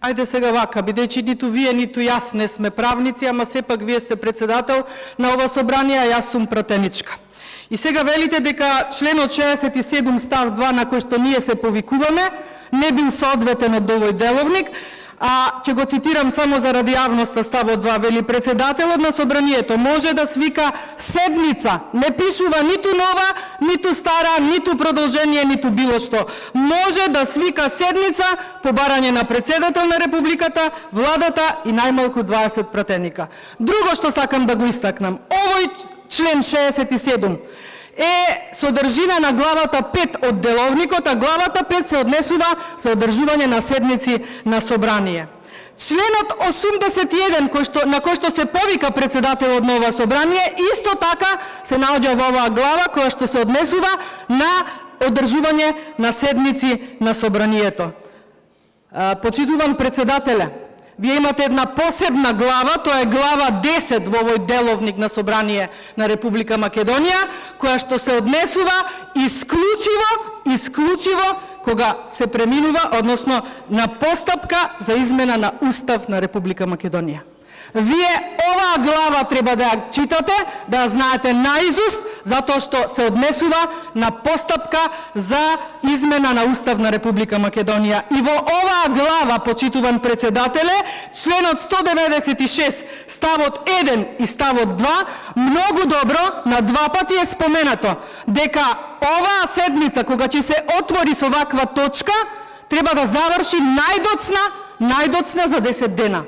Ајде сега вака, бидејќи ниту вие, ниту јас не сме правници, ама сепак вие сте председател на ова собрание, а јас сум пратеничка. И сега велите дека членот 67 став 2 на кој што ние се повикуваме не бил соодветен од овој деловник, а ќе го цитирам само заради јавноста ставот 2, вели председателот на собранието може да свика седница, не пишува ниту нова, ниту стара, ниту продолжение, ниту било што. Може да свика седница по барање на председател на републиката, владата и најмалку 20 пратеника. Друго што сакам да го истакнам, овој член 67 е содржина на главата 5 од деловникот, а главата 5 се однесува за одржување на седници на собрание. Членот 81 на кој што се повика председателот на ова собрание, исто така се наоѓа во оваа глава која што се однесува на одржување на седници на собранието. Почитуван председателе, вие имате една посебна глава, тоа е глава 10 во овој деловник на собрание на Република Македонија, која што се однесува исклучиво кога се преминува, односно на постапка за измена на Устав на Република Македонија. Вие оваа глава треба да ја читате, да ја знаете наизуст, затоа што се однесува на постапка за измена на Устав на Република Македонија. И во оваа глава, почитуван председателе, членот 196, ставот 1 и ставот 2, многу добро на два пати е споменато дека оваа седница, кога ќе се отвори со ваква точка, треба да заврши најдоцна за 10 дена.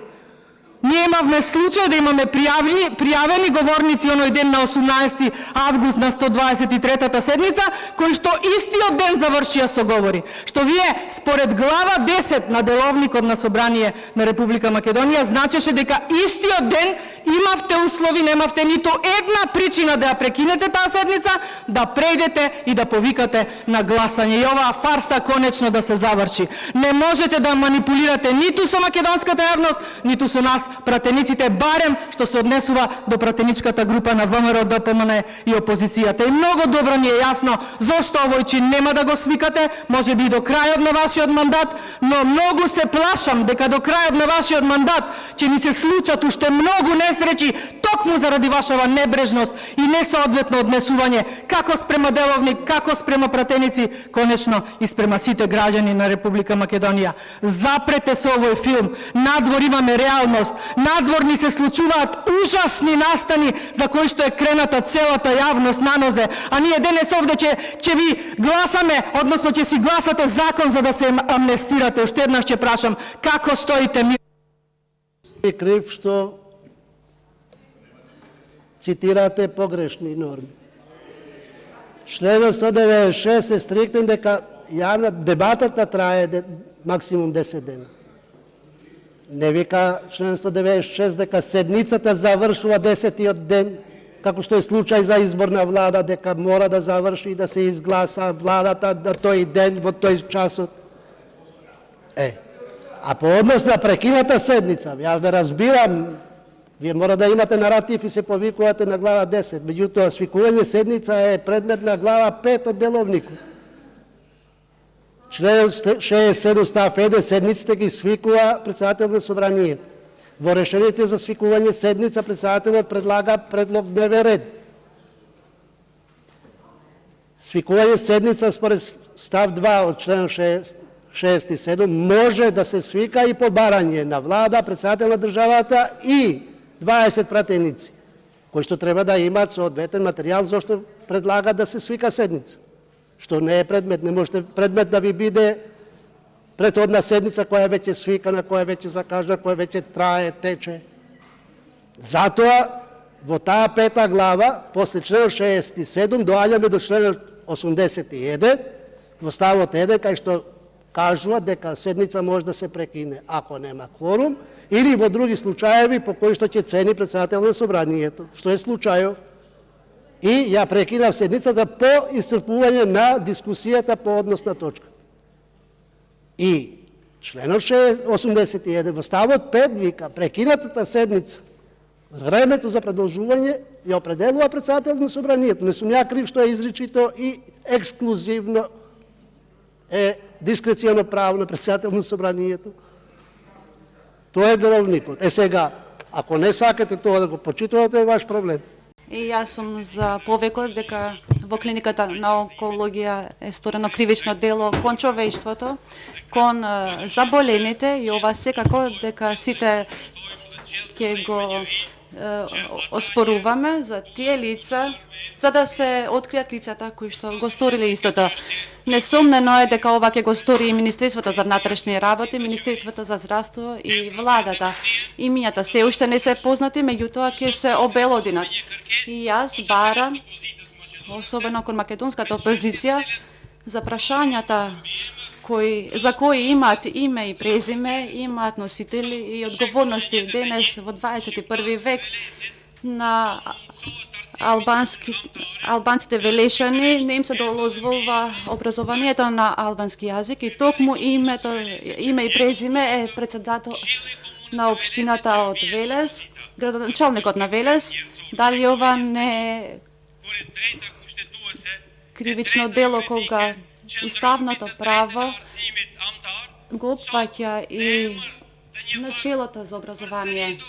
Ние имавме случај да имаме пријавени говорници оној ден на 18 август на 123-та седница, кои што истиот ден завршија со говори. Што вие, според глава 10 на деловникот на собрание на Република Македонија, значеше дека истиот ден имавте услови, немавте ниту една причина да ја прекинете таа седница, да прејдете и да повикате на гласање. И оваа фарса конечно да се заврши. Не можете да манипулирате ниту со македонската јавност, ниту со нас, пратениците, барем што се однесува до пратеничката група на ВМРО, ДПМН и опозицијата. И многу добро ни е јасно зошто овој чин нема да го свикате, може би и до крајот на вашиот мандат, но многу се плашам дека до крајот на вашиот мандат ќе ни се случат уште многу несреќи, токму заради вашава небрежност и несоодветно однесување, како спрема деловник, како спрема пратеници, конечно и спрема сите граѓани на Република Македонија. Запрете се овој филм, надвор имаме реалност, надвор ни се случуваат ужасни настани за кои што е крената целата јавност на нозе, а ние денес овде ќе ви гласаме, односно ќе си гласате закон за да се амнестирате. Уште еднаш ќе прашам, како стоите ми? Е крив што цитирате погрешни норми. Членот 196 е стриктен дека дебатата трае максимум 10 дена. Не вика член 196 дека седницата завршува 10-тиот ден, како што е случај за избор на влада, дека мора да заврши и да се изгласа владата на тој ден, во тој часот. А по однос на прекината седница, ја ве разбирам, вие мора да имате наратив и се повикувате на глава 10, меѓутоа свикување седница е предмет на глава 5 од деловникот. Член 67 став 1 седниците ги свикува председател на собранието. Во решението за свикување седница председателот предлага предлог дневен ред. Свикување седница според став 2 од член 67 може да се свика и по барање на влада, председател на државата и 20 пратеници, кои што треба да имаат соодветен материјал зашто предлагат да се свика седница. Што не е предмет, не може предмет да ви биде претhodна седница која веќе свикана, која веќе закажана, која веќе трае, тече. Затоа, во таа пета глава, после член 67, доаѓаме до член 81, во ставот 1, кај што кажува дека седница може да се прекине ако нема кворум, или во други случаеви по кои што ќе цени председател на собранието, што е случајов. И ја прекинав седницата по исцрпување на дискусијата по односна точка. И членот 81 во ставот 5 вика прекинатата седница, времето за продолжување ја определува председател на собранието. Не сум ја крив што е изричито и ексклузивно е дискреционо право на председател на собранието. Тоа е деловникот. Сега, ако не сакате тоа да го почитувате, е ваш проблем. И јас сум за повекот дека во клиниката на онкологија е сторено кривично дело кон човештвото, кон заболените и ова секако дека сите ќе го оспоруваме за тие лица, за да се откријат лицата кои што го сториле истото. Несомнено е дека ова ќе го стори и Министерството за внатрешни работи, Министерството за здравство и владата. Имињата се уште не се познати, меѓутоа ќе се обелодинат. И јас барам, особено кон македонската опозиција, за прашањата за кои имаат име и презиме, имаат носители и одговорности денес во 21 век на албанците велешани не им се дозволува образованието на албански јазик и токму име и презиме е председател на општината од Велес, градоначалникот на Велес. Дали ова не е кривично дело кога уставното право го опфаќа и начелото за образование?